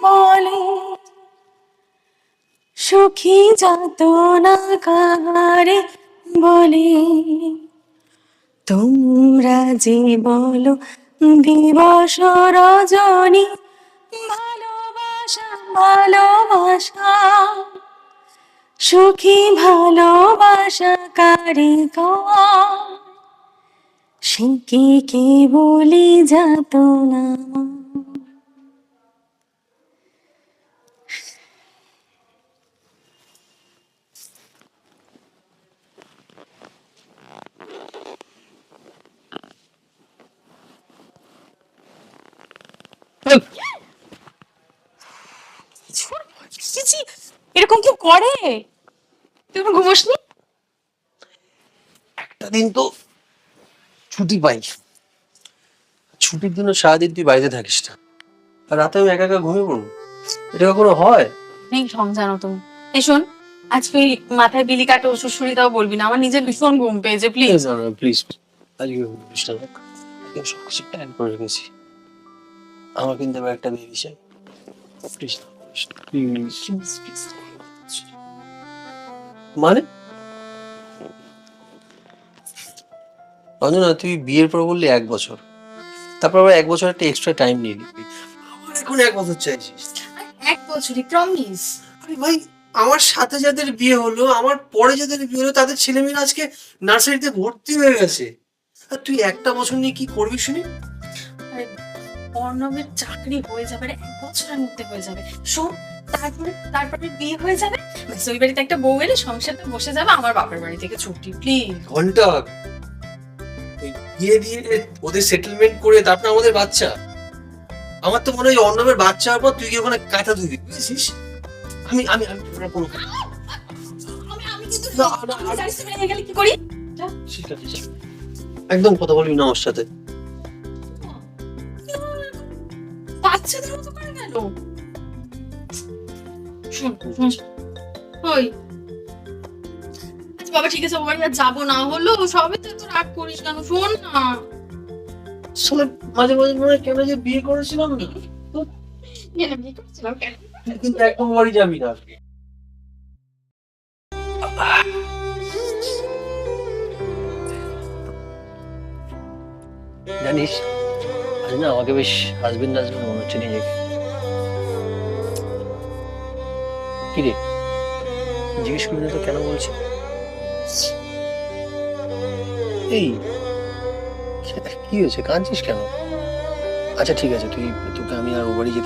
বলে সুখী যত না কাহারে বলে। তোমরা যে বলো দিবস রজনী, ভালোবাসা ভালোবাসা, সুখী ভালোবাসা কারে কয়, সে কি কে বলি যাত না। এরকম কেউ করে? তুমি ঘুমোসনি? একটা দিন তো ছুটি পাই, ছুটির দিনও সারাদিন তুই বাড়িতে থাকিস না, আর রাতে আমি একা একা ঘুমিয়ে পড়বো? এটা কখনো হয়? নেই ঢং জানো তুমি। এই শোন, আজকে মাথায় বিলি কাটে ওষুধ সুরিতাও বলবি না, আমার নিজের ভীষণ ঘুম পেয়েছে, প্লিজ। প্লিজ আজকে ঘুমিস না, আজকে সবকিছু প্ল্যান করে রেখেছি। আমার কিন্তু এবার একটা বেবি চাই, প্লিজ প্লিজ। মানে রঞ্জনা, তুই বিয়ের পর বললি 1 বছর, তারপর আবার 1 বছর একটা এক্সট্রা টাইম নিয়ে নিবি, আবার এখন 1 বছর চাইছিস? 1 বছরই প্রমিস। আরে ভাই, আমার সাথে যাদের বিয়ে হলো, আমার পরে যাদের বিয়ে হলো, তাদের ছেলেমেয়েরা আজকে নার্সারিতে ভর্তি হয়ে গেছে, আর তুই একটা বছর নিয়ে কি করবি শুনি? অর্ণবের চাকরি হয়ে যাবে, 1 বছরের মধ্যে হয়ে যাবে। শোন, তারপরে বিয়ে হয়ে যাবে, ব্যাস ওই বাড়িতে একটা বউ এলে সংসারটা বসে যাবে, আমার বাপের বাড়ি থেকে ছুটি, প্লিজ। ঘন্টা ওই বিয়ে দিয়ে ওদের সেটেলমেন্ট করে তারপর আমাদের বাচ্চা। আমার তো মনে হয় অর্ণবের বাচ্চা হওয়ার পর তুই কি ওখানে কাঁথা ধুবি, বুঝেছিস? আমি আমি আমি তোরা কোনো আমি কিন্তু না, না, আমি জানিস তো হয়ে গেলে কি করি? ঠিক আছে, একদম কথা বলবি না আমার সাথে। বাচ্চাদের মতো করে গেল। শোন শোন, ওই আচ্ছা বাবা ঠিক আছে, ওই আর যাবো না, হলো সবে তো এত রাগ করিস কেন? শোন না, আসলে মাঝে মাঝে মনে হয় কেন যে বিয়ে করেছিলাম না, বিয়ে করেছিলাম কেন? তুই কিন্তু একদম বাড়ি যাবি না। জানিস, আজ না আমাকে বেশ হাজবেন্ড হাজবেন্ড মনে হচ্ছে নিজেকে। কি রে, জিজ্ঞেস করি না তো কেন বলছি? এই কি হয়েছে, কাঁদছিস কেন? আচ্ছা ঠিক আছে, তোকে আমি আর ও বাড়ি যেতে